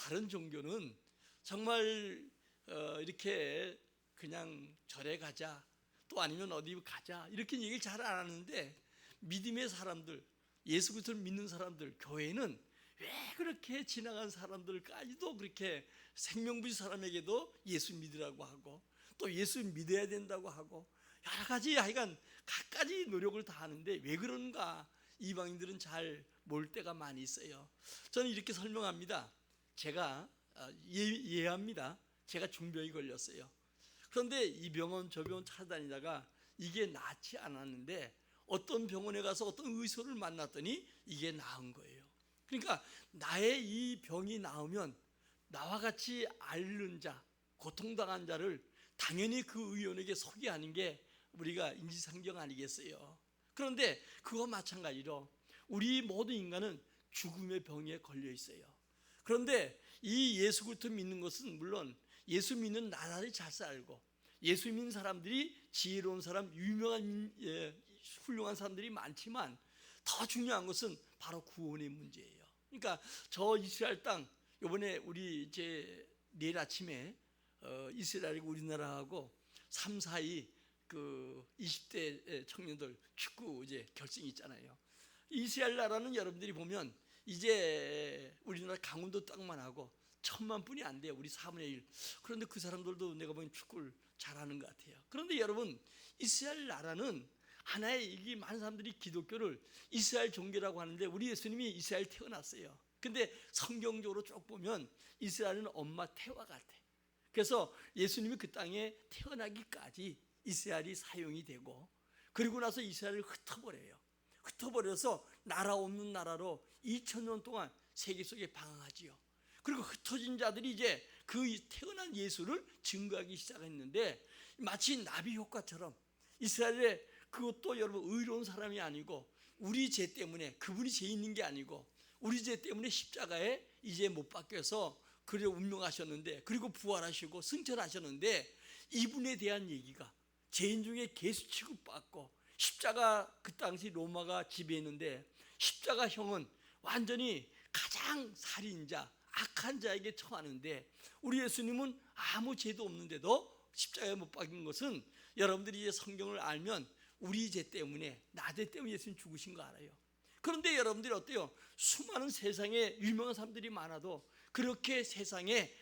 다른 종교는 정말 이렇게 그냥 절에 가자, 또 아니면 어디 가자 이렇게 얘기를 잘 안 하는데, 믿음의 사람들, 예수 그리스도를 믿는 사람들, 교회는 왜 그렇게 지나간 사람들까지도 그렇게 생명부지 사람에게도 예수 믿으라고 하고, 또 예수 믿어야 된다고 하고, 여러 가지 하여간 갖가지 노력을 다 하는데 왜 그런가 이방인들은 잘 모를 때가 많이 있어요. 저는 이렇게 설명합니다. 제가 이해합니다. 제가 중병이 걸렸어요. 그런데 이 병원 저 병원 찾아다니다가 이게 낫지 않았는데, 어떤 병원에 가서 어떤 의사를 만났더니 이게 나은 거예요. 그러니까 나의 이 병이 나으면 나와 같이 앓는 자, 고통당한 자를 당연히 그 의원에게 소개하는 게 우리가 인지상정 아니겠어요? 그런데 그와 마찬가지로 우리 모든 인간은 죽음의 병에 걸려 있어요. 그런데 이 예수 그리스도 믿는 것은 물론 예수 믿는 나날이 잘 살고, 예수 믿는 사람들이 지혜로운 사람, 유명한 훌륭한 사람들이 많지만, 더 중요한 것은 바로 구원의 문제예요. 그러니까 저 이스라엘 땅, 이번에 우리 이제 내일 아침에 이스라엘이고 우리나라하고 3, 4위 그 20대 청년들 축구 이제 결승이 있잖아요. 이스라엘 나라는 여러분들이 보면 이제 우리나라 강원도 땅만 하고 1,000만 분이 안 돼요. 우리 4분의 1. 그런데 그 사람들도 내가 보기엔 축구를 잘하는 것 같아요. 그런데 여러분, 이스라엘 나라는 하나의, 이 많은 사람들이 기독교를 이스라엘 종교라고 하는데 우리 예수님이 이스라엘 태어났어요. 근데 성경적으로 쭉 보면 이스라엘은 엄마 태와 같아. 그래서 예수님이 그 땅에 태어나기까지 이스라엘이 사용이 되고, 그리고 나서 이스라엘을 흩어버려요. 흩어버려서 나라 없는 나라로 2000년 동안 세계 속에 방황하지요. 그리고 흩어진 자들이 이제 그 태어난 예수를 증거하기 시작했는데, 마치 나비 효과처럼 이스라엘의, 그것도 여러분 의로운 사람이 아니고 우리 죄 때문에, 그분이 죄 있는 게 아니고 우리 죄 때문에 십자가에 이제 못 박혀서 그래 운명하셨는데, 그리고 부활하시고 승천하셨는데, 이분에 대한 얘기가 죄인 중에 개수 취급받고, 십자가 그 당시 로마가 지배했는데 십자가형은 완전히 가장 살인자, 악한 자에게 처하는데, 우리 예수님은 아무 죄도 없는데도 십자가에 못 박힌 것은, 여러분들이 이제 성경을 알면 우리 죄 때문에, 나 죄 때문에 예수님 죽으신 거 알아요. 그런데 여러분들이 어때요? 수많은 세상에 유명한 사람들이 많아도 그렇게 세상에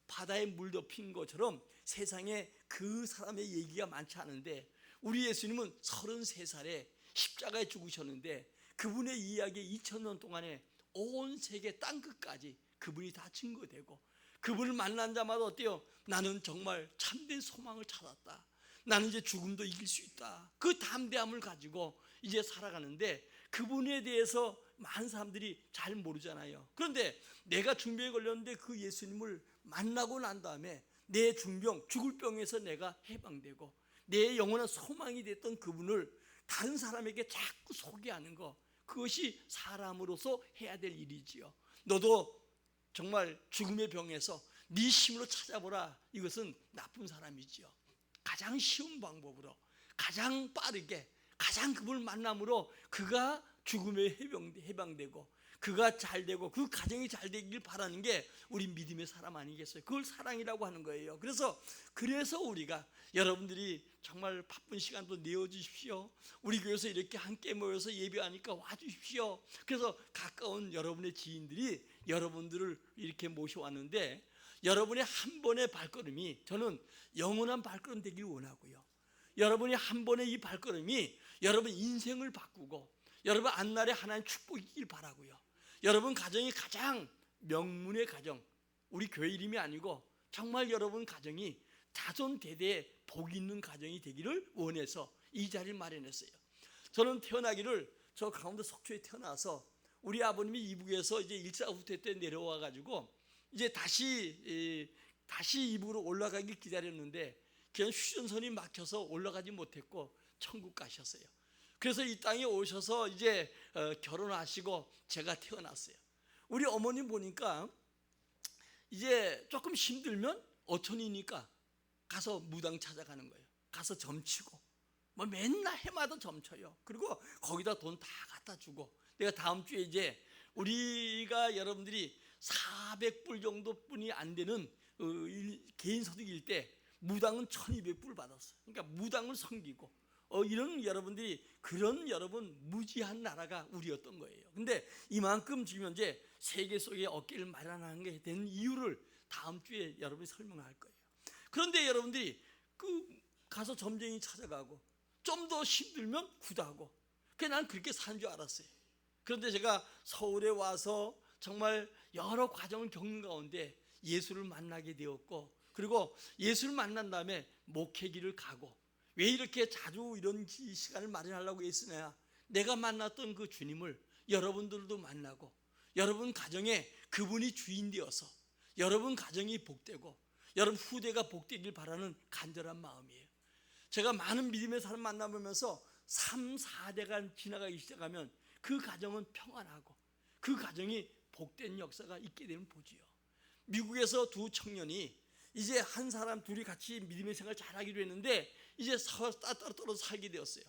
바다에 물 덮인 것처럼 세상에 그 사람의 얘기가 많지 않은데, 우리 예수님은 33살에 십자가에 죽으셨는데, 그분의 이야기 2000년 동안에 온 세계 땅끝까지 그분이 다 증거되고, 그분을 만난 자마다 어때요? 나는 정말 참된 소망을 찾았다, 나는 이제 죽음도 이길 수 있다, 그 담대함을 가지고 이제 살아가는데, 그분에 대해서 많은 사람들이 잘 모르잖아요. 그런데 내가 중병에 걸렸는데 그 예수님을 만나고 난 다음에 내 중병, 죽을 병에서 내가 해방되고 내 영원한 소망이 됐던 그분을 다른 사람에게 자꾸 소개하는 거, 그것이 사람으로서 해야 될 일이지요. 너도 정말 죽음의 병에서 네 힘으로 찾아보라. 이것은 나쁜 사람이지요. 가장 쉬운 방법으로, 가장 빠르게, 가장 그분을 만남으로 그가 죽음에 해방되고 그가 잘되고 그 가정이 잘 되길 바라는 게 우리 믿음의 사람 아니겠어요? 그걸 사랑이라고 하는 거예요. 그래서 우리가, 여러분들이 정말 바쁜 시간도 내어주십시오. 우리 교회에서 이렇게 함께 모여서 예배하니까 와주십시오. 그래서 가까운 여러분의 지인들이 여러분들을 이렇게 모셔왔는데, 여러분의 한 번의 발걸음이, 저는 영원한 발걸음 되길 원하고요, 여러분이 한 번의 이 발걸음이 여러분 인생을 바꾸고 여러분 앞날에 하나님 축복이길 바라고요. 여러분 가정이 가장 명문의 가정, 우리 교회 이름이 아니고 정말 여러분 가정이 다손대대에 복 있는 가정이 되기를 원해서 이 자리를 마련했어요. 저는 태어나기를, 저 강원도 속초에 태어나서 우리 아버님이 이북에서 이제 1차 후퇴 때 내려와 가지고 이제 다시 이북으로 올라가길 기다렸는데, 그냥 휴전선이 막혀서 올라가지 못했고 천국 가셨어요. 그래서 이 땅에 오셔서 이제 결혼하시고 제가 태어났어요. 우리 어머님 보니까 이제 조금 힘들면 어촌이니까 가서 무당 찾아가는 거예요. 가서 점치고 뭐 맨날 해마다 점쳐요. 그리고 거기다 돈 다 갖다 주고, 내가 다음 주에 이제 우리가 여러분들이 400불 정도뿐이 안 되는 개인 소득일 때 무당은 1200불 받았어요. 그러니까 무당을 섬기고 이런 여러분들이 그런 여러분 무지한 나라가 우리였던 거예요. 근데 이만큼 지금 현재 세계 속에 어깨를 마련하는 게 된 이유를 다음 주에 여러분이 설명할 거예요. 그런데 여러분들이 가서 점쟁이 찾아가고 좀 더 힘들면 구다고 난 그렇게 사는 줄 알았어요. 그런데 제가 서울에 와서 정말 여러 과정을 겪는 가운데 예수를 만나게 되었고, 그리고 예수를 만난 다음에 목회기를 가고, 왜 이렇게 자주 이런 시간을 마련하려고 했으냐, 내가 만났던 그 주님을 여러분들도 만나고 여러분 가정에 그분이 주인 되어서 여러분 가정이 복되고 여러분 후대가 복되길 바라는 간절한 마음이에요. 제가 많은 믿음의 사람 만나보면서 3, 4대가 지나가기 시작하면 그 가정은 평안하고 그 가정이 복된 역사가 있게 되면 보지요. 미국에서 두 청년이 이제 한 사람 둘이 같이 믿음의 생활 잘하기로 했는데 이제 따로 떨어져 살게 되었어요.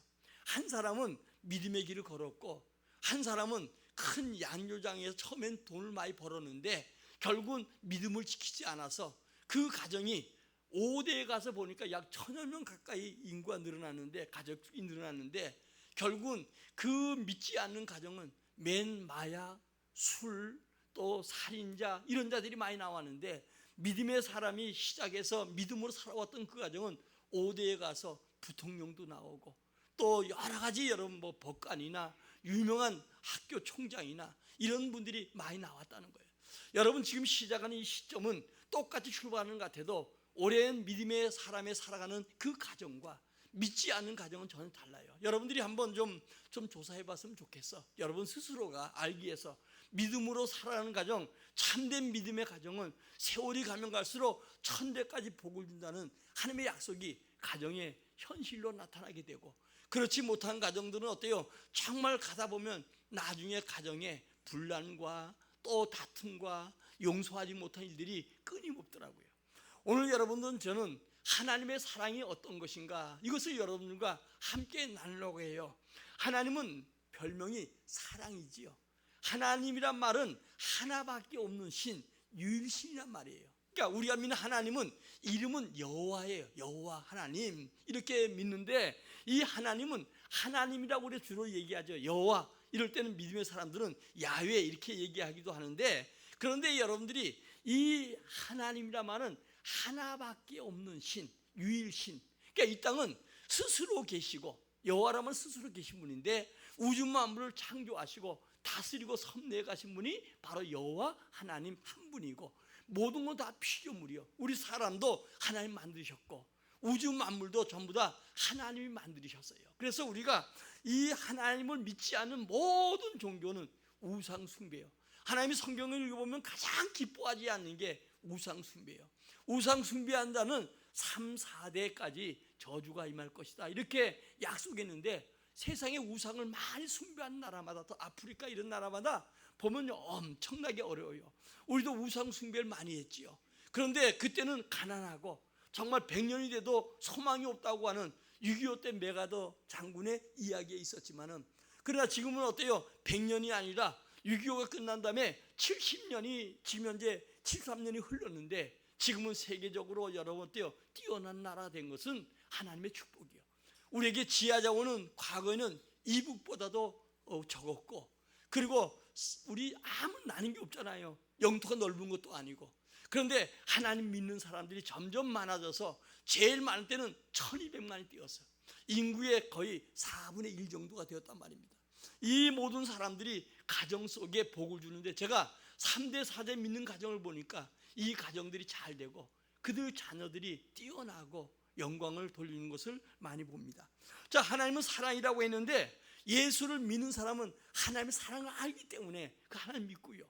한 사람은 믿음의 길을 걸었고 한 사람은 큰 양조장에서 처음엔 돈을 많이 벌었는데 결국은 믿음을 지키지 않아서 그 가정이 5대에 가서 보니까 약 1000여 명 가까이 인구가 늘어났는데, 가족이 늘어났는데 결국은 그 믿지 않는 가정은 맨 마약, 술, 또 살인자 이런 자들이 많이 나왔는데, 믿음의 사람이 시작해서 믿음으로 살아왔던 그 가정은 5대에 가서 부통령도 나오고 또 여러 가지 여러분 법관이나 유명한 학교 총장이나 이런 분들이 많이 나왔다는 거예요. 여러분 지금 시작하는 이 시점은 똑같이 출발하는 것 같아도 오랜 믿음의 사람의 살아가는 그 가정과 믿지 않는 가정은 전혀 달라요. 여러분들이 한번 좀 조사해 봤으면 좋겠어. 여러분 스스로가 알기 위해서 믿음으로 살아가는 가정, 참된 믿음의 가정은 세월이 가면 갈수록 1000대까지 복을 준다는 하나님의 약속이 가정의 현실로 나타나게 되고, 그렇지 못한 가정들은 어때요? 정말 가다 보면 나중에 가정에 분란과 또 다툼과 용서하지 못한 일들이 끊임없더라고요. 오늘 여러분들은 저는 하나님의 사랑이 어떤 것인가 이것을 여러분들과 함께 나누려고 해요. 하나님은 별명이 사랑이지요. 하나님이란 말은 하나밖에 없는 신, 유일신이란 말이에요. 그러니까 우리가 믿는 하나님은 이름은 여호와예요. 여호와 하나님 이렇게 믿는데, 이 하나님은 하나님이라고 우리 주로 얘기하죠. 여호와, 이럴 때는 믿음의 사람들은 야훼 이렇게 얘기하기도 하는데, 그런데 여러분들이 이 하나님이란 말은 하나밖에 없는 신, 유일신. 그러니까 이 땅은 스스로 계시고, 여호와라면 스스로 계신 분인데 우주 만물을 창조하시고 다스리고 섭리해 가신 분이 바로 여호와 하나님 한 분이고, 모든 건 다 피조물이요. 우리 사람도 하나님 만드셨고 우주 만물도 전부 다 하나님이 만드셨어요. 그래서 우리가 이 하나님을 믿지 않는 모든 종교는 우상 숭배요. 하나님이 성경을 읽어보면 가장 기뻐하지 않는 게 우상 숭배요. 우상 숭배한다는 3, 4대까지 저주가 임할 것이다 이렇게 약속했는데, 세상에 우상을 많이 숭배하는 나라마다, 또 아프리카 이런 나라마다 보면 엄청나게 어려워요. 우리도 우상 숭배를 많이 했지요. 그런데 그때는 가난하고 정말 100년이 돼도 소망이 없다고 하는 6.25 때 메가더 장군의 이야기에 있었지만은, 그러나 지금은 어때요? 100년이 아니라 6.25가 끝난 다음에 70년이 지금 현재 73년이 흘렀는데 지금은 세계적으로 여러분 어때요? 뛰어난 나라가 된 것은 하나님의 축복이요. 우리에게 지하자원은 과거에는 이북보다도 적었고, 그리고 우리 아무 나는 게 없잖아요. 영토가 넓은 것도 아니고. 그런데 하나님 믿는 사람들이 점점 많아져서 제일 많을 때는 1200만이 뛰었어요. 인구의 거의 4분의 1 정도가 되었단 말입니다. 이 모든 사람들이 가정 속에 복을 주는데, 제가 3대 4대 믿는 가정을 보니까 이 가정들이 잘 되고 그들 자녀들이 뛰어나고 영광을 돌리는 것을 많이 봅니다. 자, 하나님은 사랑이라고 했는데 예수를 믿는 사람은 하나님의 사랑을 알기 때문에 그 하나님 믿고요.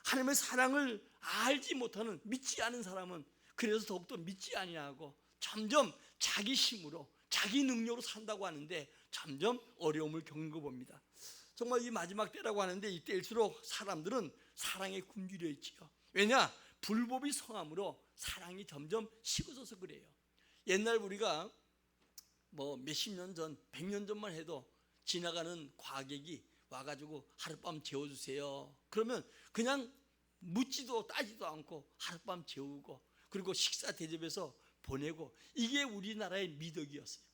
하나님의 사랑을 알지 못하는, 믿지 않은 사람은 그래서 더욱더 믿지 아니하고 점점 자기 힘으로 자기 능력으로 산다고 하는데 점점 어려움을 겪는 거 봅니다. 정말 이 마지막 때라고 하는데 이때일수록 사람들은 사랑에 굶주려 있지요. 왜냐? 불법이 성함으로 사랑이 점점 식어져서 그래요. 옛날 우리가 몇십 년 전, 100년 전만 해도 지나가는 과객이 와가지고 하룻밤 재워주세요. 그러면 그냥 묻지도 따지도 않고 하룻밤 재우고 그리고 식사 대접해서 보내고, 이게 우리나라의 미덕이었어요.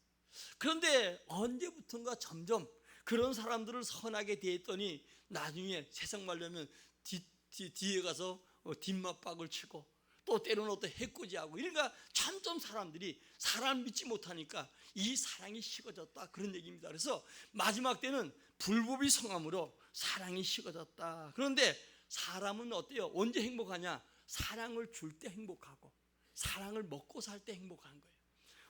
그런데 언제부턴가 점점 그런 사람들을 선하게 대했더니 나중에 세상 말로 하면 뒤에 가서 뒷맛박을 치고 또 때로는 어떤 해코지하고, 그러니까 점점 사람들이 사람 믿지 못하니까 이 사랑이 식어졌다, 그런 얘기입니다. 그래서 마지막 때는 불법이 성함으로 사랑이 식어졌다. 그런데 사람은 어때요? 언제 행복하냐? 사랑을 줄 때 행복하고 사랑을 먹고 살 때 행복한 거예요.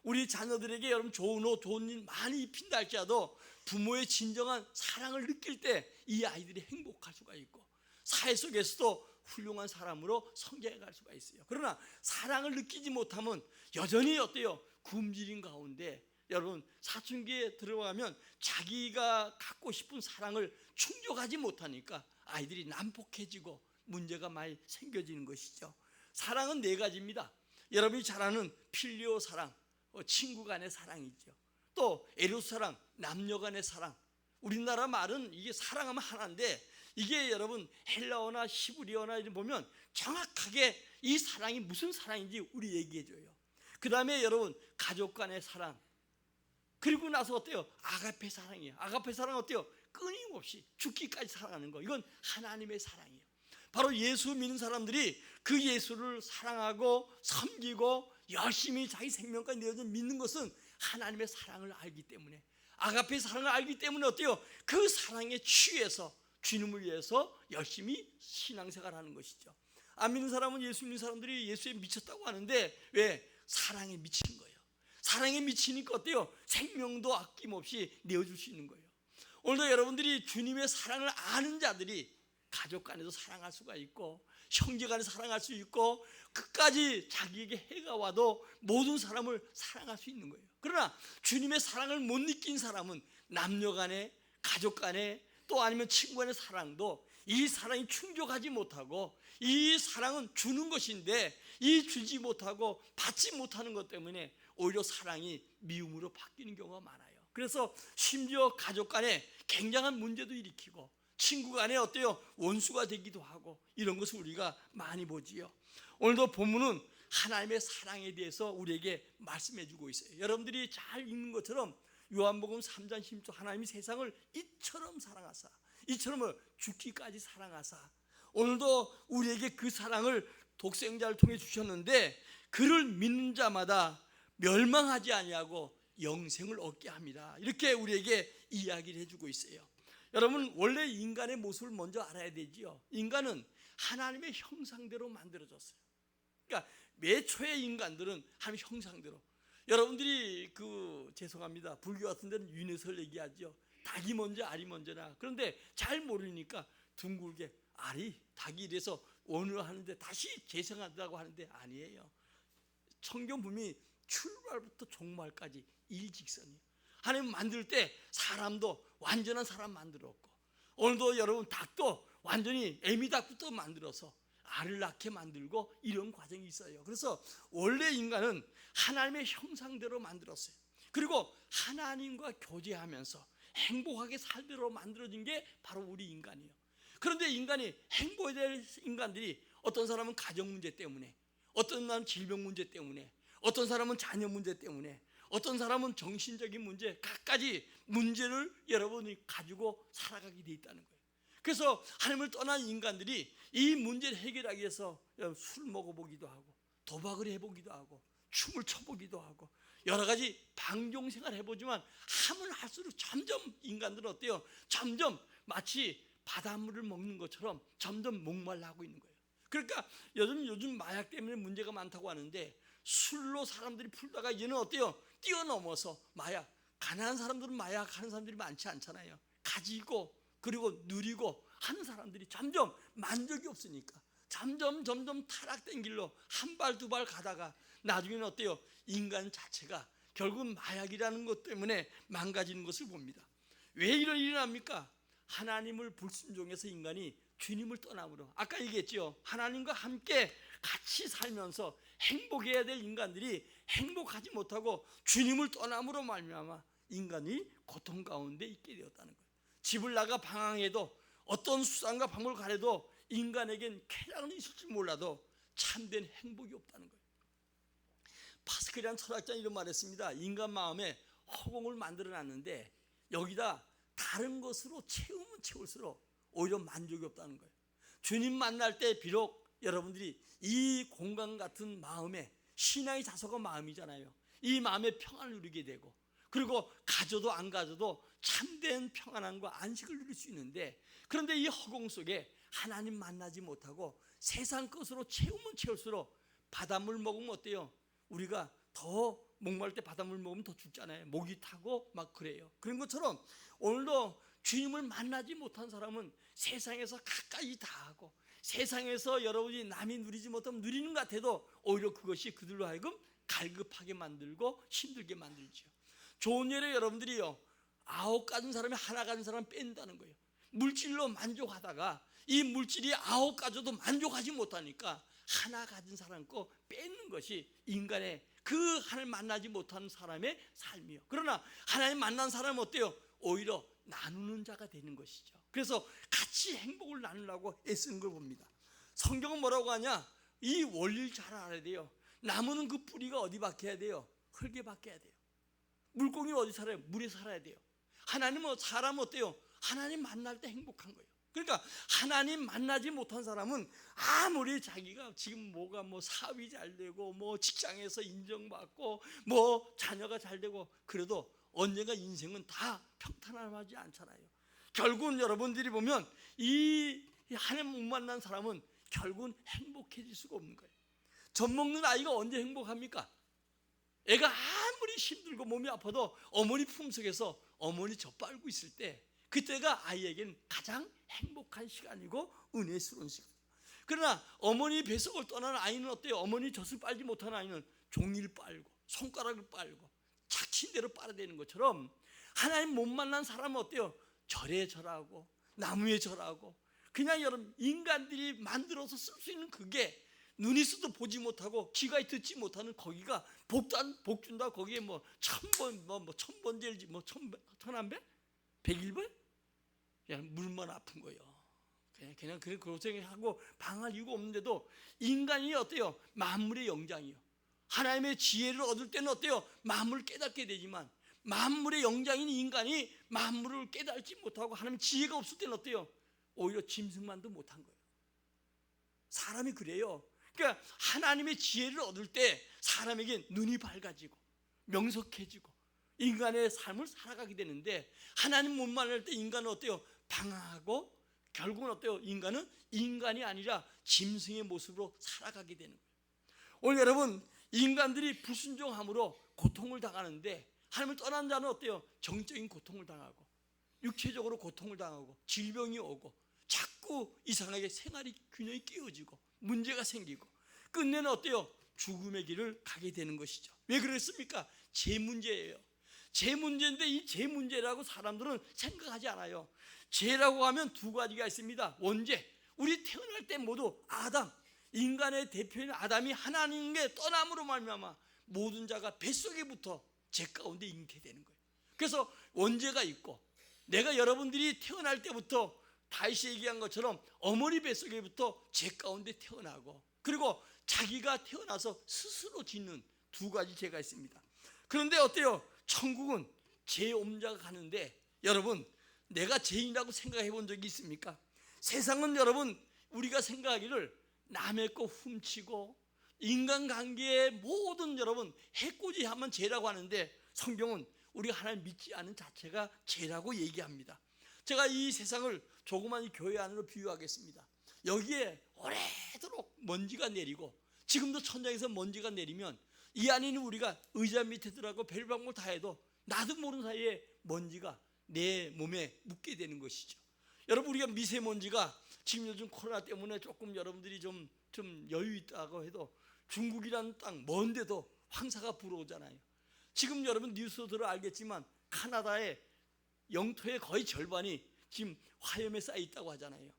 우리 자녀들에게 여러분 좋은 옷, 좋은 일 많이 입힌다 할지라도 부모의 진정한 사랑을 느낄 때 이 아이들이 행복할 수가 있고 사회 속에서도 훌륭한 사람으로 성장해 갈 수가 있어요. 그러나 사랑을 느끼지 못하면 여전히 어때요? 굶주린 가운데, 여러분 사춘기에 들어가면 자기가 갖고 싶은 사랑을 충족하지 못하니까 아이들이 난폭해지고 문제가 많이 생겨지는 것이죠. 사랑은 네 가지입니다. 여러분이 잘 아는 필리오 사랑, 친구 간의 사랑이죠. 또 에로스 사랑, 남녀 간의 사랑. 우리나라 말은 이게 사랑하면 하나인데, 이게 여러분 헬라어나 히브리어나 이런 보면 정확하게 이 사랑이 무슨 사랑인지 우리 얘기해줘요. 그 다음에 여러분 가족 간의 사랑, 그리고 나서 어때요? 아가페 사랑이에요. 아가페 사랑은 어때요? 끊임없이 죽기까지 사랑하는 거, 이건 하나님의 사랑이에요. 바로 예수 믿는 사람들이 그 예수를 사랑하고 섬기고 열심히 자기 생명까지 내어서 믿는 것은 하나님의 사랑을 알기 때문에, 아가페 사랑을 알기 때문에 어때요? 그 사랑에 취해서 주님을 위해서 열심히 신앙생활하는 것이죠. 안 믿는 사람은, 예수 믿는 사람들이 예수에 미쳤다고 하는데 왜? 사랑에 미친 거예요. 사랑에 미치니까 어때요? 생명도 아낌없이 내어줄 수 있는 거예요. 오늘도 여러분들이 주님의 사랑을 아는 자들이 가족 간에도 사랑할 수가 있고 형제 간에 사랑할 수 있고 끝까지 자기에게 해가 와도 모든 사람을 사랑할 수 있는 거예요. 그러나 주님의 사랑을 못 느낀 사람은 남녀 간에, 가족 간에, 또 아니면 친구 간의 사랑도 이 사랑이 충족하지 못하고, 이 사랑은 주는 것인데 이 주지 못하고 받지 못하는 것 때문에 오히려 사랑이 미움으로 바뀌는 경우가 많아요. 그래서 심지어 가족 간에 굉장한 문제도 일으키고 친구 간에 어때요? 원수가 되기도 하고, 이런 것을 우리가 많이 보지요. 오늘도 본문은 하나님의 사랑에 대해서 우리에게 말씀해 주고 있어요. 여러분들이 잘 읽는 것처럼 요한복음 3장 16절, 하나님이 세상을 이처럼 사랑하사, 이처럼 죽기까지 사랑하사, 오늘도 우리에게 그 사랑을 독생자를 통해 주셨는데 그를 믿는 자마다 멸망하지 아니하고 영생을 얻게 합니다. 이렇게 우리에게 이야기를 해주고 있어요. 여러분, 원래 인간의 모습을 먼저 알아야 되지요. 인간은 하나님의 형상대로 만들어졌어요. 그러니까 매초의 인간들은 하나님의 형상대로. 여러분들이 죄송합니다, 불교 같은 데는 윤회설 얘기하죠. 닭이 먼저 알이 먼저나. 그런데 잘 모르니까 둥글게 닭이 이래서 원을 하는데 다시 재생한다고 하는데 아니에요. 성경 분명히 출발부터 종말까지 일직선이에요. 하나님 만들 때 사람도 완전한 사람 만들었고, 오늘도 여러분 닭도 완전히 애미닭부터 만들어서 알을 낳게 만들고, 이런 과정이 있어요. 그래서 원래 인간은 하나님의 형상대로 만들었어요. 그리고 하나님과 교제하면서 행복하게 살도록 만들어진 게 바로 우리 인간이에요. 그런데 인간이 행복해야 될 인간들이, 어떤 사람은 가정 문제 때문에, 어떤 사람은 질병 문제 때문에, 어떤 사람은 자녀 문제 때문에, 어떤 사람은 정신적인 문제, 갖가지 문제를 여러분이 가지고 살아가게 돼 있다는 거예요. 그래서 하나님을 떠난 인간들이 이 문제를 해결하기 위해서 술 먹어보기도 하고, 도박을 해보기도 하고, 춤을 춰보기도 하고, 여러 가지 방종생활 해보지만 하면 할수록 점점 인간들은 어때요? 점점 마치 바닷물을 먹는 것처럼 점점 목말라하고 있는 거예요. 그러니까 요즘 마약 때문에 문제가 많다고 하는데, 술로 사람들이 풀다가 이제는 어때요? 뛰어넘어서 마약, 가난한 사람들은 마약하는 사람들이 많지 않잖아요. 가지고 그리고 누리고 하는 사람들이 점점 만족이 없으니까 점점 타락된 길로 한 발 두 발 가다가 나중에는 어때요? 인간 자체가 결국 마약이라는 것 때문에 망가지는 것을 봅니다. 왜 이런 일이 납니까? 하나님을 불순종해서 인간이 주님을 떠남으로, 아까 얘기했죠. 하나님과 함께 같이 살면서 행복해야 될 인간들이 행복하지 못하고 주님을 떠남으로 말미암아 인간이 고통 가운데 있게 되었다는 거예요. 집을 나가 방황해도, 어떤 수산과 방목을 가려도 인간에겐 쾌락은 있을지 몰라도 참된 행복이 없다는 거예요. 파스칼이라는 철학자는 이런 말을 했습니다. 인간 마음에 허공을 만들어 놨는데 여기다 다른 것으로 채우면 채울수록 오히려 만족이 없다는 거예요. 주님 만날 때 비록 여러분들이 이 공간 같은 마음에, 신앙의 자소가 마음이잖아요. 이 마음에 평안을 누리게 되고, 그리고 가져도 안 가져도 참된 평안함과 안식을 누릴 수 있는데, 그런데 이 허공 속에 하나님 만나지 못하고 세상 것으로 채우면 채울수록 바닷물 먹으면 어때요? 우리가 더 목마를 때 바닷물 먹으면 더 죽잖아요. 목이 타고 막 그래요. 그런 것처럼 오늘도 주님을 만나지 못한 사람은 세상에서 가까이 다 하고, 세상에서 여러분이 남이 누리지 못하면 누리는 것 같아도 오히려 그것이 그들로 하여금 갈급하게 만들고 힘들게 만들죠. 좋은 예로 여러분들이요, 9 가진 사람이 하나 가진 사람 뺀다는 거예요. 물질로 만족하다가 이 물질이 9 가져도 만족하지 못하니까 하나 가진 사람 거 뺏는 것이 인간의 그 하나님 만나지 못하는 사람의 삶이요. 그러나 하나님 만난 사람은 어때요? 오히려 나누는 자가 되는 것이죠. 그래서 같이 행복을 나누려고 애쓰는 걸 봅니다. 성경은 뭐라고 하냐? 이 원리를 잘 알아야 돼요. 나무는 그 뿌리가 어디 박혀야 돼요? 흙에 박혀야 돼요. 물고기는 어디 살아요? 물에 살아야 돼요. 하나님은, 사람은 어때요? 하나님 만날 때 행복한 거예요. 그러니까 하나님 만나지 못한 사람은 아무리 자기가 지금 뭐가 사업이 잘 되고 직장에서 인정받고 자녀가 잘 되고 그래도 언젠가 인생은 다 평탄하지 않잖아요. 결국은 여러분들이 보면 이 하나님 못 만난 사람은 결국은 행복해질 수가 없는 거예요. 젖 먹는 아이가 언제 행복합니까? 애가 아무리 힘들고 몸이 아파도 어머니 품속에서 어머니 젖 빨고 있을 때, 그때가 아이에게는 가장 행복한 시간이고 은혜스러운 시간. 그러나 어머니 뱃속을 떠나는 아이는 어때요? 어머니 젖을 빨지 못하는 아이는 종이를 빨고 손가락을 빨고 착친 대로 빨아대는 것처럼, 하나님 못 만난 사람은 어때요? 절에 절하고 나무에 절하고, 그냥 여러분 인간들이 만들어서 쓸 수 있는 그게 눈이 있어도 보지 못하고 귀가 듣지 못하는 거기가 복 준다. 거기에 1000번 천번제일지 천한배? 100일배? 그냥 물만 아픈 거예요. 그냥 그 고생하고 방할 이유가 없는데도 인간이 어때요? 만물의 영장이요. 하나님의 지혜를 얻을 때는 어때요? 만물을 깨닫게 되지만 만물의 영장인 인간이 만물을 깨닫지 못하고 하나님의 지혜가 없을 때는 어때요? 오히려 짐승만도 못한 거예요. 사람이 그래요. 그러니까 하나님의 지혜를 얻을 때 사람에게 눈이 밝아지고 명석해지고 인간의 삶을 살아가게 되는데, 하나님 못 만날 때 인간은 어때요? 방황하고 결국은 어때요? 인간은 인간이 아니라 짐승의 모습으로 살아가게 되는 거예요. 오늘 여러분, 인간들이 불순종함으로 고통을 당하는데 하나님을 떠난 자는 어때요? 정적인 고통을 당하고 육체적으로 고통을 당하고 질병이 오고 자꾸 이상하게 생활이 균형이 깨어지고 문제가 생기고 끝내는 어때요? 죽음의 길을 가게 되는 것이죠. 왜 그랬습니까? 죄 문제예요. 죄 문제인데 이 죄 문제라고 사람들은 생각하지 않아요. 죄라고 하면 2 가지가 있습니다. 원죄, 우리 태어날 때 모두 아담, 인간의 대표인 아담이 하나님께 떠남으로 말미암아 모든 자가 뱃속에부터 죄 가운데 잉게 되는 거예요. 그래서 원죄가 있고, 내가 여러분들이 태어날 때부터 다윗이 얘기한 것처럼 어머니 뱃속에부터 죄 가운데 태어나고, 그리고 자기가 태어나서 스스로 짓는 2 가지 죄가 있습니다. 그런데 어때요? 천국은 죄 없는 자가 가는데, 여러분 내가 죄인이라고 생각해 본 적이 있습니까? 세상은 여러분 우리가 생각하기를 남의 거 훔치고 인간관계의 모든 여러분 해코지 하면 죄라고 하는데, 성경은 우리가 하나님 믿지 않은 자체가 죄라고 얘기합니다. 제가 이 세상을 조그만 이 교회 안으로 비유하겠습니다. 여기에 오래도록 먼지가 내리고 지금도 천장에서 먼지가 내리면 이 안에 있는 우리가 의자 밑에 들어가고 별방울 다 해도 나도 모르는 사이에 먼지가 내 몸에 묻게 되는 것이죠. 여러분, 우리가 미세먼지가 지금 요즘 코로나 때문에 조금 여러분들이 좀 여유 있다고 해도 중국이라는 땅 먼데도 황사가 불어오잖아요. 지금 여러분 뉴스 들어 알겠지만 카나다의 영토의 거의 절반이 지금 화염에 쌓여 있다고 하잖아요.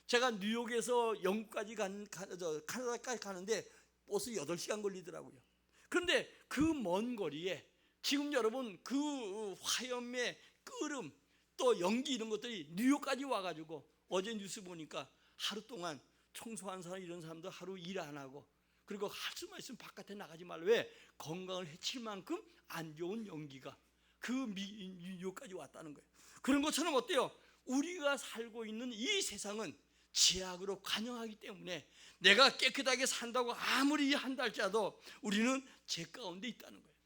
제가 뉴욕에서 영국까지 카나다까지 가는데 버스 8시간 걸리더라고요. 그런데 그 먼 거리에 지금 여러분 그 화염의 끓음 또 연기 이런 것들이 뉴욕까지 와가지고, 어제 뉴스 보니까 하루 동안 청소한 사람 이런 사람도 하루 일 안 하고 그리고 할 수만 있으면 바깥에 나가지 말라. 왜? 건강을 해칠 만큼 안 좋은 연기가 그 여기까지 왔다는 거예요. 그런 것처럼 어때요? 우리가 살고 있는 이 세상은 죄악으로 관영하기 때문에 내가 깨끗하게 산다고 아무리 한다 할지라도 우리는 죄 가운데 있다는 거예요.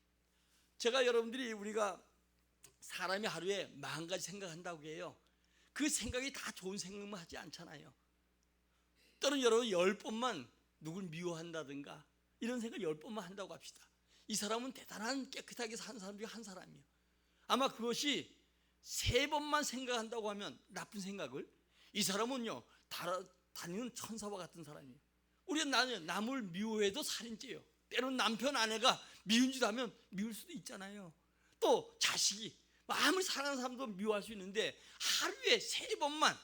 제가 여러분들이 우리가 사람이 하루에 10,000가지 생각한다고 해요. 그 생각이 다 좋은 생각만 하지 않잖아요. 또는 여러분 10번만 누굴 미워한다든가 이런 생각 10번만 한다고 합시다. 이 사람은 대단한 깨끗하게 사는 사람 중에 한 사람이에요. 아마 그것이 3번만 생각한다고 하면 나쁜 생각을, 이 사람은요 다니는 천사와 같은 사람이에요. 우리는 남을 미워해도 살인죄예요. 때론 남편 아내가 미운 짓 하면 미울 수도 있잖아요. 또 자식이 아무리 사랑하는 사람도 미워할 수 있는데 하루에 3번만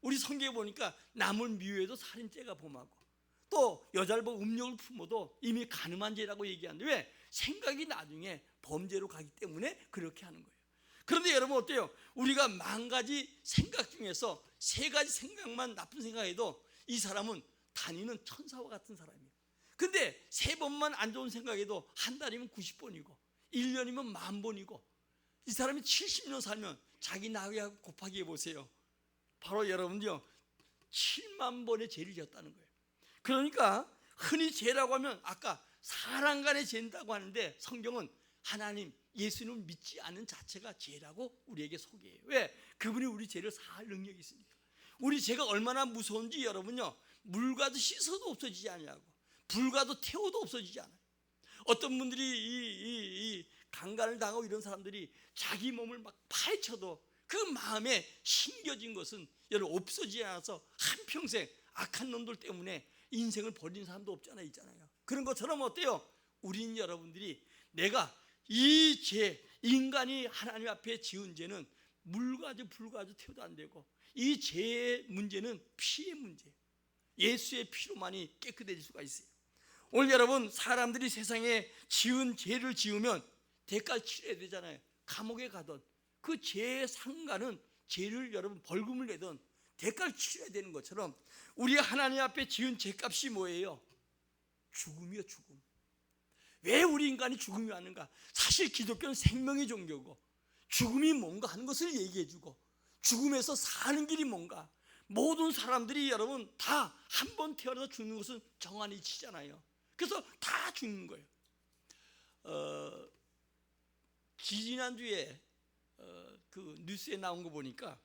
우리 성경에 보니까 남을 미워해도 살인죄가 범하고 또 여자를 보고 음욕을 품어도 이미 간음한 죄라고 얘기하는데 왜? 생각이 나중에 범죄로 가기 때문에 그렇게 하는 거예요. 그런데 여러분 어때요? 우리가 10,000가지 생각 중에서 3가지 생각만 나쁜 생각해도 이 사람은 다니는 천사와 같은 사람이에요. 근데 3번만 안 좋은 생각해도 한 달이면 90번이고 1년이면 10,000번이고 이 사람이 70년 살면 자기 나이하고 곱하기 해보세요. 바로 여러분요 70,000번의 죄를 졌다는 거예요. 그러니까 흔히 죄라고 하면 아까 사람 간의 죄라고 하는데 성경은 하나님 예수님을 믿지 않는 자체가 죄라고 우리에게 소개해요. 왜? 그분이 우리 죄를 사할 능력이 있으니까. 우리 죄가 얼마나 무서운지 여러분요 물과도 씻어도 없어지지 않냐고, 불과도 태워도 없어지지 않아요. 어떤 분들이 이 강간을 당하고 이런 사람들이 자기 몸을 막 파헤쳐도 그 마음에 심겨진 것은 여러분 없어지지 않아서 한평생 악한 놈들 때문에 인생을 버린 사람도 없잖아요. 있잖아요. 그런 것처럼 어때요? 우린 여러분들이 내가 이 죄, 인간이 하나님 앞에 지은 죄는 물과도 불과도 태워도 안 되고 이 죄의 문제는 피의 문제, 예수의 피로만이 깨끗해질 수가 있어요. 오늘 여러분 사람들이 세상에 지은 죄를 지으면 대가를 치러야 되잖아요. 감옥에 가던 그 죄의 상관은 죄를 여러분 벌금을 내던 대가를 치러야 되는 것처럼 우리 하나님 앞에 지은 죄값이 뭐예요? 죽음이요, 죽음. 왜 우리 인간이 죽음이 왔는가? 사실 기독교는 생명의 종교고 죽음이 뭔가 하는 것을 얘기해주고 죽음에서 사는 길이 뭔가, 모든 사람들이 여러분 다 한 번 태어나서 죽는 것은 정한 이치잖아요. 그래서 다 죽는 거예요. 지난주에 그 뉴스에 나온 거 보니까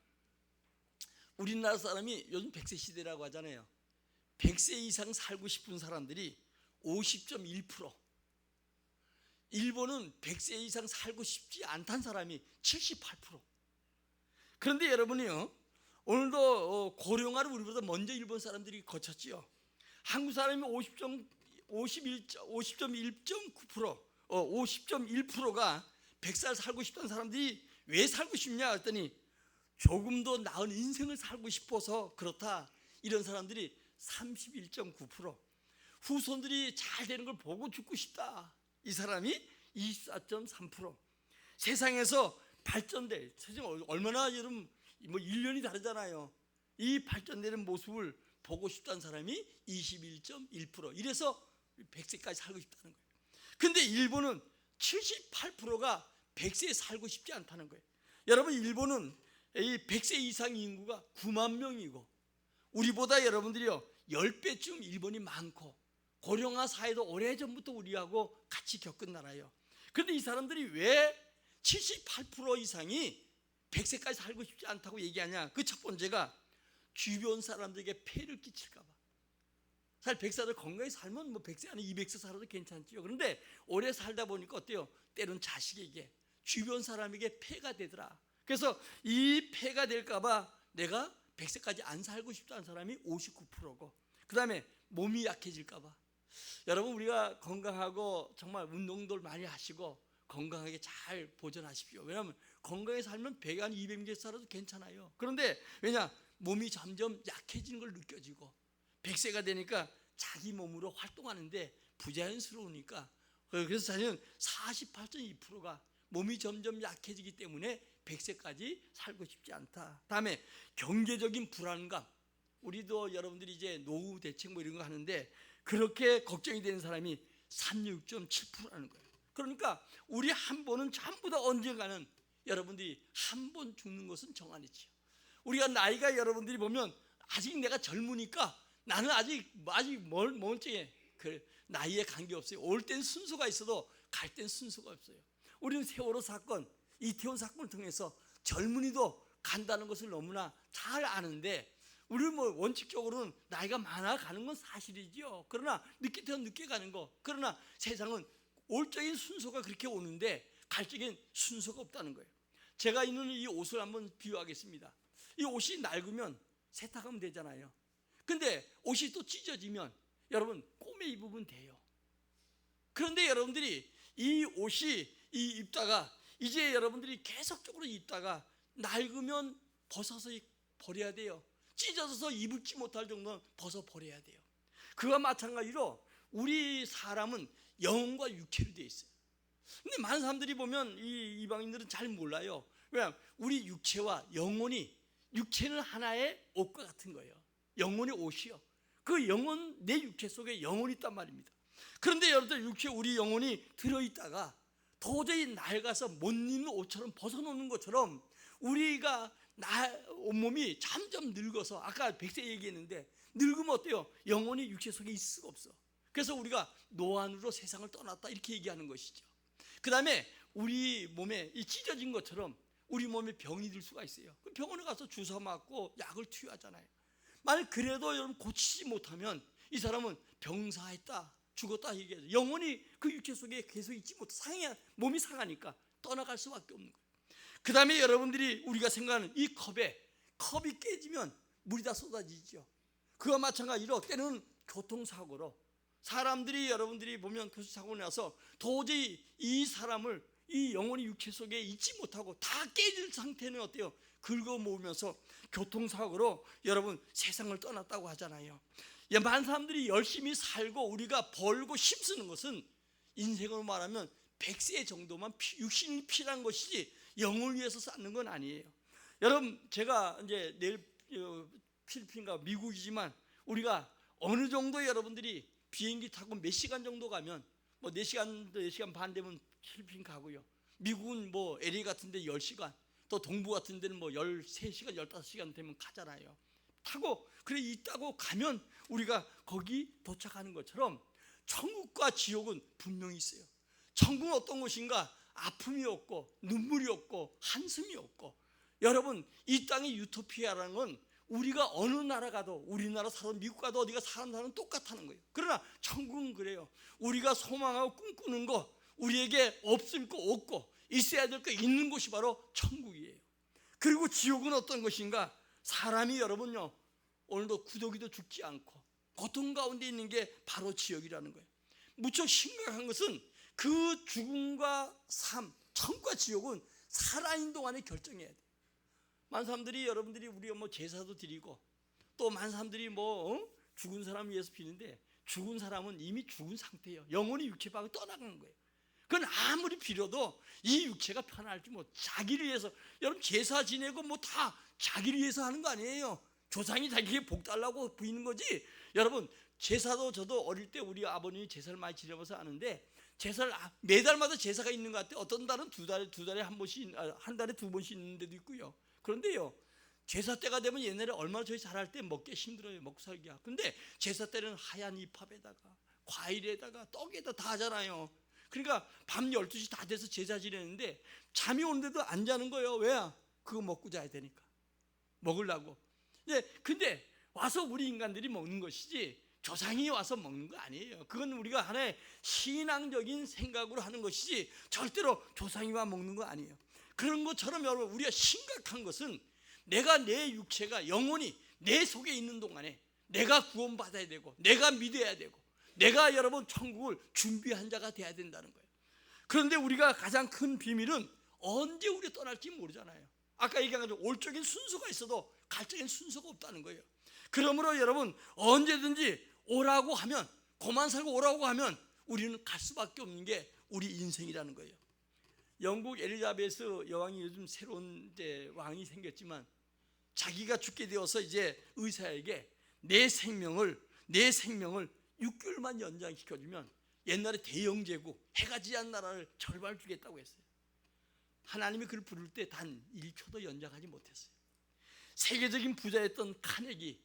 우리나라 사람이 요즘 100세 시대라고 하잖아요. 100세 이상 살고 싶은 사람들이 50.1%, 일본은 100세 이상 살고 싶지 않다는 사람이 78%. 그런데 여러분이요 오늘도 고령화를 우리보다 먼저 일본 사람들이 거쳤지요. 한국 사람이 50.1%가 100살 살고 싶다는 사람들이 왜 살고 싶냐 했더니 조금 더 나은 인생을 살고 싶어서 그렇다, 이런 사람들이 31.9%, 후손들이 잘 되는 걸 보고 죽고 싶다, 이 사람이 24.3%. 세상에서 발전돼, 세상 얼마나 여러분 뭐 1년이 다르잖아요. 이 발전되는 모습을 보고 싶다는 사람이 21.1%. 이래서 100세까지 살고 싶다는 거예요. 근데 일본은 78%가 100세에 살고 싶지 않다는 거예요. 여러분 일본은 이 100세 이상 인구가 9만 명이고 우리보다 여러분들이요 10배쯤 일본이 많고 고령화 사회도 오래전부터 우리하고 같이 겪은 나라예요. 그런데 이 사람들이 왜 78% 이상이 100세까지 살고 싶지 않다고 얘기하냐? 그 첫 번째가 주변 사람들에게 폐를 끼칠까 봐. 사실 100살을 건강히 살면 뭐 100세 아니 200세 살아도 괜찮지요. 그런데 오래 살다 보니까 어때요? 때론 자식에게, 주변 사람에게 폐가 되더라. 그래서 이 폐가 될까 봐 내가 100세까지 안 살고 싶다는 사람이 59%고, 그 다음에 몸이 약해질까 봐. 여러분 우리가 건강하고 정말 운동도 많이 하시고 건강하게 잘 보존하십시오. 왜냐하면 건강하게 살면 100, 한 200년 살아도 괜찮아요. 그런데 왜냐? 몸이 점점 약해지는 걸 느껴지고 100세가 되니까 자기 몸으로 활동하는데 부자연스러우니까, 그래서 사실은 48.2%가 몸이 점점 약해지기 때문에 100세까지 살고 싶지 않다. 다음에 경제적인 불안감. 우리도 여러분들이 이제 노후 대책 뭐 이런 거 하는데 그렇게 걱정이 되는 사람이 36.7%라는 거예요. 그러니까 우리 한 번은 전부 다 언젠가는 여러분들이 한 번 죽는 것은 정한이지요. 우리가 나이가 여러분들이 보면 아직 내가 젊으니까 나는 아직 멀쩡해. 그 나이에 관계없어요. 올 땐 순서가 있어도 갈 땐 순서가 없어요. 우리는 세월호 사건, 이태원 사건을 통해서 젊은이도 간다는 것을 너무나 잘 아는데 우리는 뭐 원칙적으로는 나이가 많아 가는 건 사실이죠. 그러나 늦게 태어 늦게 가는 거. 그러나 세상은 올적인 순서가 그렇게 오는데 갈적인 순서가 없다는 거예요. 제가 입는 이 옷을 한번 비유하겠습니다. 이 옷이 낡으면 세탁하면 되잖아요. 근데 옷이 또 찢어지면 여러분 꼬매 입으면 돼요. 그런데 여러분들이 이 옷이 입다가 이제 여러분들이 계속적으로 입다가 낡으면 벗어서 버려야 돼요. 찢어져서 입을지 못할 정도는 벗어 버려야 돼요. 그와 마찬가지로 우리 사람은 영혼과 육체로 되어 있어요. 근데 많은 사람들이 보면 이 이방인들은 잘 몰라요. 왜냐하면 우리 육체와 영혼이, 육체는 하나의 옷과 같은 거예요. 영혼의 옷이요. 그 영혼, 내 육체 속에 영혼이 있단 말입니다. 그런데 여러분들 육체, 우리 영혼이 들어있다가 도저히 낡아서 못 입는 옷처럼 벗어놓는 것처럼 우리가 온몸이 점점 늙어서, 아까 100세 얘기했는데 늙으면 어때요? 영혼이 육체 속에 있을 수가 없어. 그래서 우리가 노안으로 세상을 떠났다 이렇게 얘기하는 것이죠. 그 다음에 우리 몸에 이 찢어진 것처럼 우리 몸에 병이 들 수가 있어요. 병원에 가서 주사 맞고 약을 투여하잖아요. 만약 그래도 여러분 고치지 못하면 이 사람은 병사했다, 죽었다 얘기하죠. 영혼이 그 육체 속에 계속 있지 못해 몸이 상하니까 떠나갈 수밖에 없는 거예요. 그 다음에 여러분들이 우리가 생각하는 이 컵이 깨지면 물이 다 쏟아지죠. 그와 마찬가지로 때는 교통사고로 사람들이, 여러분들이 보면 교통사고 나서 도저히 이 사람을, 이 영혼이 육체 속에 있지 못하고 다 깨질 상태는 어때요? 긁어 모으면서 교통사고로 여러분 세상을 떠났다고 하잖아요. 많은 사람들이 열심히 살고 우리가 벌고 힘쓰는 것은 인생으로 말하면 100세 정도만 육신이 필요한 것이지 영을 위해서 쌓는 건 아니에요. 여러분, 제가 이제 내일 필리핀과 미국이지만 우리가 어느 정도 여러분들이 비행기 타고 몇 시간 정도 가면 뭐 4시간, 4시간 반 되면 필리핀 가고요. 미국은 뭐 LA 같은 데 10시간, 또 동부 같은 데는 뭐 13시간, 15시간 되면 가잖아요. 타고 그래 있다고 가면 우리가 거기 도착하는 것처럼 천국과 지옥은 분명히 있어요. 천국은 어떤 곳인가? 아픔이 없고 눈물이 없고 한숨이 없고. 여러분, 이 땅의 유토피아라는 건 우리가 어느 나라 가도, 우리나라 사람 미국 가도 어디가 사는 사람은 똑같다는 거예요. 그러나 천국은 그래요. 우리가 소망하고 꿈꾸는 거, 우리에게 없을 거 없고 있어야 될 거 있는 곳이 바로 천국이에요. 그리고 지옥은 어떤 것인가? 사람이 여러분요 오늘도 구더기도 죽지 않고 고통 가운데 있는 게 바로 지옥이라는 거예요. 무척 심각한 것은 그 죽음과 삶, 천국과 지옥은 살아있는 동안에 결정해야 돼요. 많은 사람들이, 여러분들이 우리가 뭐 제사도 드리고 또 많은 사람들이 뭐 죽은 사람 위해서 비는데 죽은 사람은 이미 죽은 상태예요. 영혼이 육체 밖으로 떠나가는 거예요. 그건 아무리 빌어도 이 육체가 편할지 뭐 자기를 위해서, 여러분 제사 지내고 뭐 다 자기를 위해서 하는 거 아니에요. 조상이 자기에게 복 달라고 부이는 거지. 여러분 제사도, 저도 어릴 때 우리 아버님이 제사를 많이 지내면서 아는데 제사를 매달마다 제사가 있는 것 같아요. 어떤 달은 두 달에 한 번씩, 한 달에 두 번씩 있는 데도 있고요. 그런데요 제사 때가 되면 옛날에 얼마나 저희 잘할 때 먹기 힘들어요. 먹고 살기가. 근데 제사 때는 하얀 이팝에다가 과일에다가 떡에다 다 하잖아요. 그러니까 밤 12시 다 돼서 제사 지내는데 잠이 오는데도 안 자는 거예요. 왜? 그거 먹고 자야 되니까. 먹으려고. 근데 와서 우리 인간들이 먹는 것이지 조상이 와서 먹는 거 아니에요. 그건 우리가 하나의 신앙적인 생각으로 하는 것이지 절대로 조상이 와 먹는 거 아니에요. 그런 것처럼 여러분 우리가 심각한 것은 내가, 내 육체가, 영혼이 내 속에 있는 동안에 내가 구원받아야 되고 내가 믿어야 되고 내가 여러분 천국을 준비한 자가 돼야 된다는 거예요. 그런데 우리가 가장 큰 비밀은 언제 우리가 떠날지 모르잖아요. 아까 얘기한 것처럼 올적인 순서가 있어도 갈적인 순서가 없다는 거예요. 그러므로 여러분 언제든지 오라고 하면, 그만 살고 오라고 하면 우리는 갈 수밖에 없는 게 우리 인생이라는 거예요. 영국 엘리자베스 여왕이 요즘 새로운 왕이 생겼지만 자기가 죽게 되어서 이제 의사에게 내 생명을 6개월만 연장시켜주면 옛날에 대영제국 해가 지는 나라를 절반을 주겠다고 했어요. 하나님이 그를 부를 때 단 1초도 연장하지 못했어요. 세계적인 부자였던 카네기,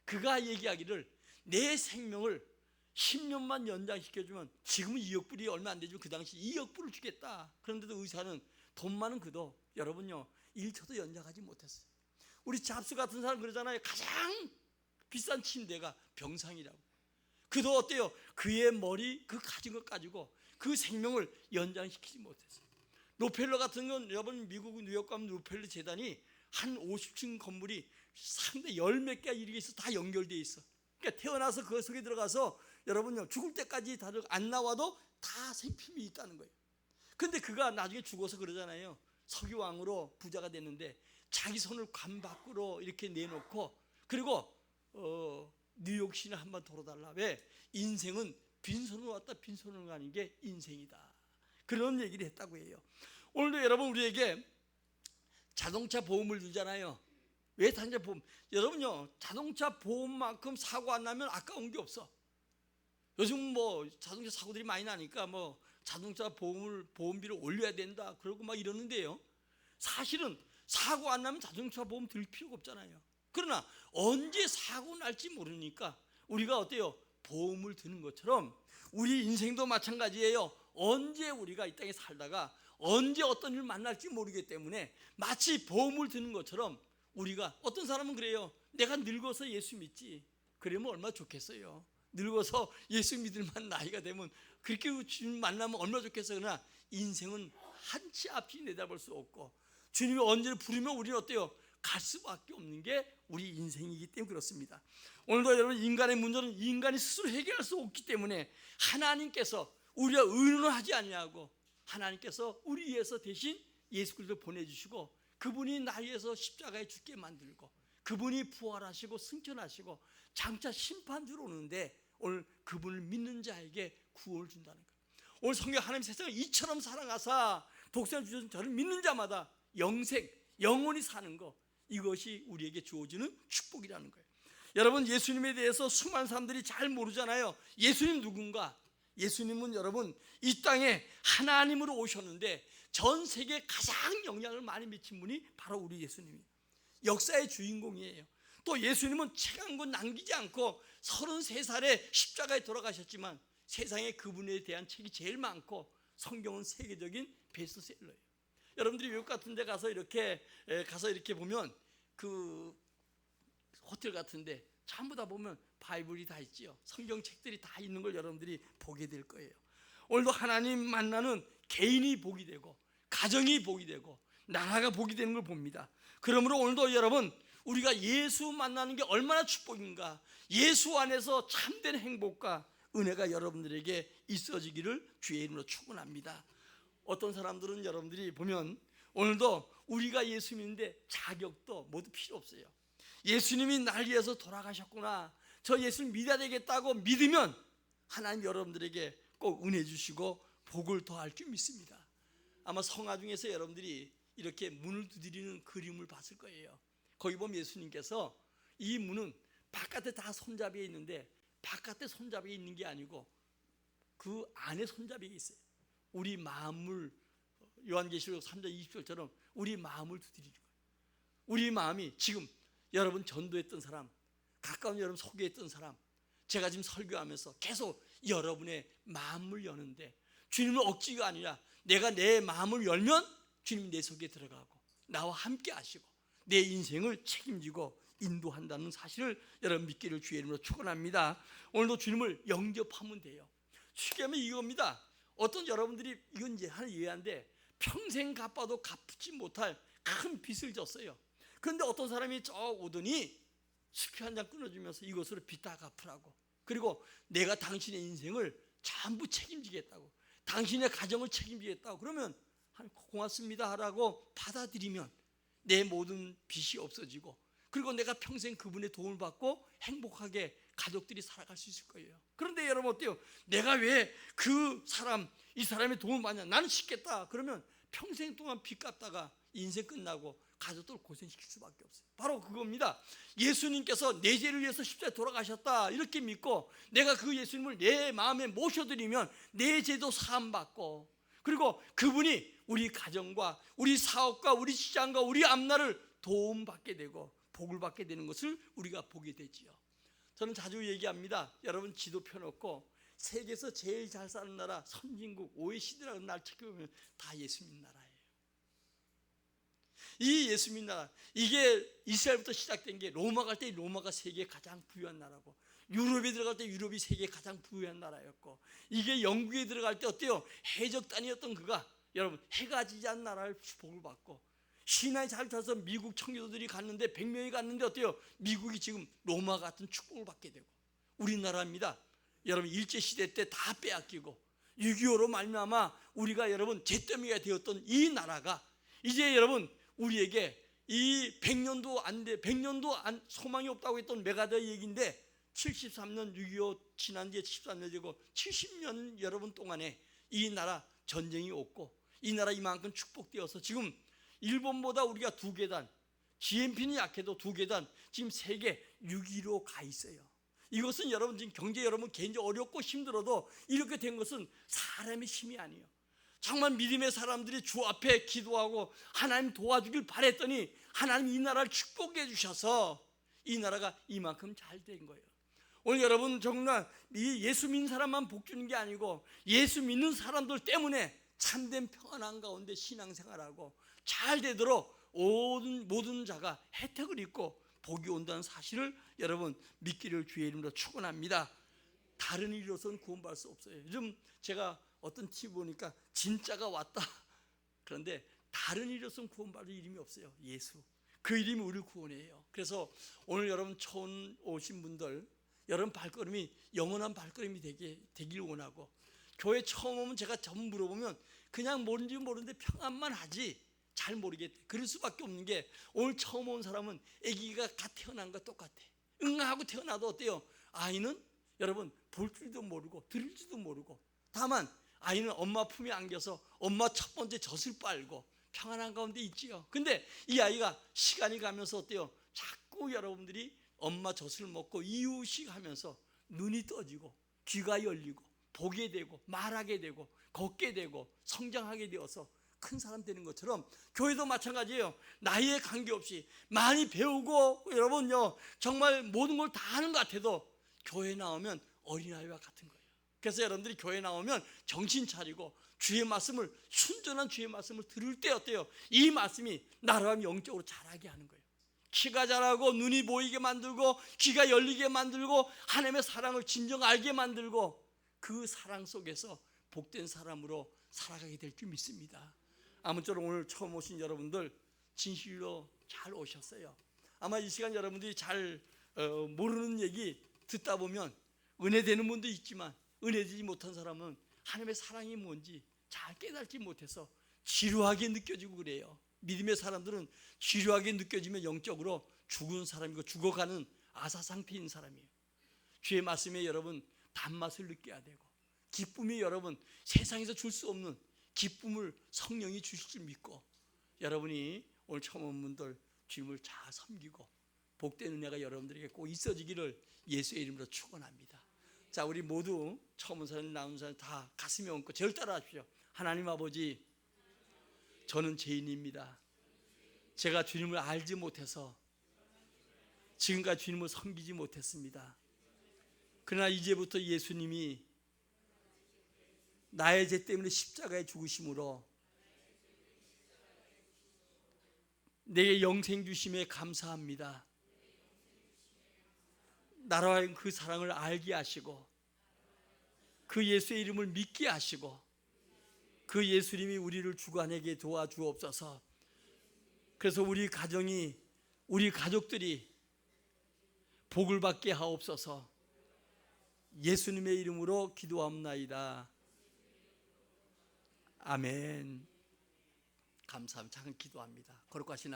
그가 얘기하기를 내 생명을 10년만 연장시켜주면, 지금은 2억 불이 얼마 안 되지만 그 당시 2억 불을 주겠다. 그런데도 의사는 돈 많은 그도 여러분요 1초도 연장하지 못했어요. 우리 잡수 같은 사람 그러잖아요. 가장 비싼 침대가 병상이라고. 그도 어때요? 그의 머리 그 가진 것 가지고 그 생명을 연장시키지 못했어요. 록펠러 같은 건 여러분 미국 뉴욕 가면 록펠러 재단이 한 50층 건물이 상대 10몇 개가 이렇게 있어 다 연결되어 있어. 그러니까 태어나서 그 속에 들어가서 여러분요 죽을 때까지 다들 안 나와도 다 생명이 있다는 거예요. 근데 그가 나중에 죽어서 그러잖아요. 석유왕으로 부자가 됐는데 자기 손을 관 밖으로 이렇게 내놓고 그리고 뉴욕시내 한번 돌아달라. 왜? 인생은 빈손으로 왔다 빈손으로 가는 게 인생이다. 그런 얘기를 했다고 해요. 오늘도 여러분 우리에게 자동차 보험을 들잖아요. 왜 자동차 보험? 여러분요 자동차 보험만큼 사고 안 나면 아까운 게 없어. 요즘 뭐 자동차 사고들이 많이 나니까 뭐 자동차 보험비를 올려야 된다 그러고 막 이러는데요. 사실은 사고 안 나면 자동차 보험 들 필요가 없잖아요. 그러나 언제 사고 날지 모르니까 우리가 어때요? 보험을 드는 것처럼 우리 인생도 마찬가지예요. 언제 우리가 이 땅에 살다가 언제 어떤 일을 만날지 모르기 때문에 마치 보험을 드는 것처럼 우리가, 어떤 사람은 그래요. 내가 늙어서 예수 믿지. 그러면 얼마나 좋겠어요. 늙어서 예수 믿을 만한 나이가 되면 그렇게 주님 만나면 얼마나 좋겠어요. 그러나 인생은 한치 앞이 내다볼 수 없고 주님이 언제 부르면 우리는 어때요? 갈 수밖에 없는 게 우리 인생이기 때문에 그렇습니다. 오늘도 여러분 인간의 문제는 인간이 스스로 해결할 수 없기 때문에 하나님께서 우리가 의논을 하지 아니하고 하나님께서 우리 위해서 대신 예수 그리스도를 보내주시고 그분이 날 위해서 십자가에 죽게 만들고 그분이 부활하시고 승천하시고 장차 심판주로 오는데 오늘 그분을 믿는 자에게 구원을 준다는 거예요. 오늘 성경 하나님 세상을 이처럼 사랑하사 독생을 주셔서 저를 믿는 자마다 영생, 영원히 사는 것, 이것이 우리에게 주어지는 축복이라는 거예요. 여러분 예수님에 대해서 수많은 사람들이 잘 모르잖아요. 예수님 누군가? 예수님은 여러분 이 땅에 하나님으로 오셨는데 전 세계에 가장 영향을 많이 미친 분이 바로 우리 예수님이에요. 역사의 주인공이에요. 또 예수님은 책 한 권 남기지 않고 33살에 십자가에 돌아가셨지만 세상에 그분에 대한 책이 제일 많고 성경은 세계적인 베스트셀러예요. 여러분들이 외국 같은 데 가서 이렇게 보면 그 호텔 같은데 전부 다 보면 바이블이 다 있지요. 성경책들이 다 있는 걸 여러분들이 보게 될 거예요. 오늘도 하나님 만나는 개인이 복이 되고 가정이 복이 되고 나라가 복이 되는 걸 봅니다. 그러므로 오늘도 여러분 우리가 예수 만나는 게 얼마나 축복인가, 예수 안에서 참된 행복과 은혜가 여러분들에게 있어지기를 주의 이름으로 축원합니다. 어떤 사람들은 여러분들이 보면 오늘도 우리가 예수 믿는데 자격도 모두 필요 없어요. 예수님이 날 위해서 돌아가셨구나, 저 예수를 믿어야 되겠다고 믿으면 하나님 여러분들에게 꼭 은혜 주시고 복을 더할 줄 믿습니다. 아마 성화 중에서 여러분들이 이렇게 문을 두드리는 그림을 봤을 거예요. 거기 보면 예수님께서 이 문은 바깥에 다 손잡이에 있는데 바깥에 손잡이에 있는 게 아니고 그 안에 손잡이가 있어요. 우리 마음을 요한계시록 3장 20절처럼 우리 마음을 두드리는 거예요. 우리 마음이 지금 여러분 전도했던 사람, 가까운 여러분 소개했던 사람, 제가 지금 설교하면서 계속 여러분의 마음을 여는데 주님은 억지가 아니라 내가 내 마음을 열면 주님이 내 속에 들어가고 나와 함께 하시고 내 인생을 책임지고 인도한다는 사실을 여러분 믿기를 주의 이름으로 축원합니다. 오늘도 주님을 영접하면 돼요. 쉽게 하면 이겁니다. 어떤 여러분들이 이건 이제 하는 예한데 평생 갚아도 갚지 못할 큰 빚을 졌어요. 그런데 어떤 사람이 저 오더니 수표 한 장 끊어주면서 이것으로 빚 다 갚으라고, 그리고 내가 당신의 인생을 전부 책임지겠다고, 당신의 가정을 책임지겠다고, 그러면 고맙습니다 하라고 받아들이면 내 모든 빚이 없어지고 그리고 내가 평생 그분의 도움을 받고 행복하게 가족들이 살아갈 수 있을 거예요. 그런데 여러분 어때요? 내가 왜 그 사람, 이 사람의 도움을 받냐, 나는 쉽겠다 그러면 평생 동안 빚 갚다가 인생 끝나고 가족들 고생시킬 수밖에 없어요. 바로 그겁니다. 예수님께서 내 죄를 위해서 십자가에 돌아가셨다 이렇게 믿고 내가 그 예수님을 내 마음에 모셔드리면 내 죄도 사함받고, 그리고 그분이 우리 가정과 우리 사업과 우리 시장과 우리 앞날을 도움받게 되고 복을 받게 되는 것을 우리가 보게 되지요. 저는 자주 얘기합니다. 여러분 지도 펴놓고 세계에서 제일 잘 사는 나라 선진국 OECD라는 나라를 찾아보면 다 예수 믿는 나라예요. 이 예수 믿는 나라, 이게 이스라엘부터 시작된 게 로마 갈 때 로마가 세계에 가장 부유한 나라고, 유럽에 들어갈 때 유럽이 세계에 가장 부유한 나라였고, 이게 영국에 들어갈 때 어때요? 해적단이었던 그가 여러분 해가 지지 않는 나라를 복을 받고, 신화에 잘 타서 미국 청교도들이 갔는데 100명이 갔는데 어때요? 미국이 지금 로마 같은 축복을 받게 되고, 우리나라입니다. 여러분 일제시대 때 다 빼앗기고 6.25로 말미암아 우리가 여러분 잿더미가 되었던 이 나라가 이제 여러분 우리에게 이 100년도 안 돼, 100년도 소망이 없다고 했던 메가더의 얘기인데 73년 6.25 지난 뒤에 73년 되고 70년 여러분 동안에 이 나라 전쟁이 없고 이 나라 이만큼 축복되어서 지금 일본보다 우리가 2계단, GNP는 약해도 2계단, 지금 세계 6위로 가 있어요. 이것은 여러분 지금 경제 여러분 개인적으로 어렵고 힘들어도 이렇게 된 것은 사람의 힘이 아니에요. 정말 믿음의 사람들이 주 앞에 기도하고 하나님 도와주길 바랬더니 하나님 이 나라를 축복해 주셔서 이 나라가 이만큼 잘 된 거예요. 오늘 여러분 정말 이 예수 믿는 사람만 복 주는 게 아니고 예수 믿는 사람들 때문에 참된 평안 가운데 신앙생활하고 잘 되도록 모든 자가 혜택을 입고 복이 온다는 사실을 여러분 믿기를 주의 이름으로 축원합니다. 다른 일로서는 구원받을 수 없어요. 요즘 제가 어떤 TV 보니까 진짜가 왔다. 그런데 다른 일로서는 구원받을 이름이 없어요. 예수. 그 이름이 우리를 구원해요. 그래서 오늘 여러분 처음 오신 분들 여러분 발걸음이 영원한 발걸음이 되길 원하고, 교회 처음 오면 제가 전부 물어보면 그냥 뭔지 모르는데 평안만 하지 잘 모르겠대. 그럴 수밖에 없는 게 오늘 처음 온 사람은 아기가 갓 태어난 거 똑같아. 응하고 태어나도 어때요? 아이는 여러분 볼 줄도 모르고 들을 줄도 모르고, 다만 아이는 엄마 품에 안겨서 엄마 첫 번째 젖을 빨고 평안한 가운데 있지요. 근데 이 아이가 시간이 가면서 어때요? 자꾸 여러분들이 엄마 젖을 먹고 이유식 하면서 눈이 떠지고 귀가 열리고 보게 되고 말하게 되고 걷게 되고 성장하게 되어서 큰 사람 되는 것처럼 교회도 마찬가지예요. 나이에 관계없이 많이 배우고 여러분요 정말 모든 걸 다 하는 것 같아도 교회 나오면 어린아이와 같은 거예요. 그래서 여러분들이 교회 나오면 정신 차리고 주의 말씀을, 순전한 주의 말씀을 들을 때 어때요? 이 말씀이 나를 영적으로 자라게 하는 거예요. 키가 자라고 눈이 보이게 만들고 귀가 열리게 만들고 하나님의 사랑을 진정 알게 만들고 그 사랑 속에서 복된 사람으로 살아가게 될 줄 믿습니다. 아무쪼록 오늘 처음 오신 여러분들 진실로 잘 오셨어요. 아마 이 시간 여러분들이 잘 모르는 얘기 듣다 보면 은혜되는 분도 있지만 은혜되지 못한 사람은 하나님의 사랑이 뭔지 잘 깨닫지 못해서 지루하게 느껴지고 그래요. 믿음의 사람들은 지루하게 느껴지면 영적으로 죽은 사람이고 죽어가는 아사 상태인 사람이에요. 주의 말씀에 여러분 단맛을 느껴야 되고, 기쁨이 여러분 세상에서 줄 수 없는 기쁨을 성령이 주실 줄 믿고, 여러분이 오늘 처음 온 분들 주님을 잘 섬기고 복된 은혜가 여러분들에게 꼭 있어지기를 예수의 이름으로 축원합니다. 자, 우리 모두 처음 온 사람 나온 사람 다 가슴에 얹고 저를 따라하십시오. 하나님 아버지, 저는 죄인입니다. 제가 주님을 알지 못해서 지금까지 주님을 섬기지 못했습니다. 그러나 이제부터 예수님이 나의 죄 때문에 십자가에 죽으심으로 내게 영생 주심에 감사합니다. 나라와 그 사랑을 알게 하시고 그 예수의 이름을 믿게 하시고 그 예수님이 우리를 주관하게 도와주옵소서. 그래서 우리 가정이, 우리 가족들이 복을 받게 하옵소서. 예수님의 이름으로 기도합나이다. 아멘. 감사합니다. 잠깐 기도합니다. 거룩하신 아버지,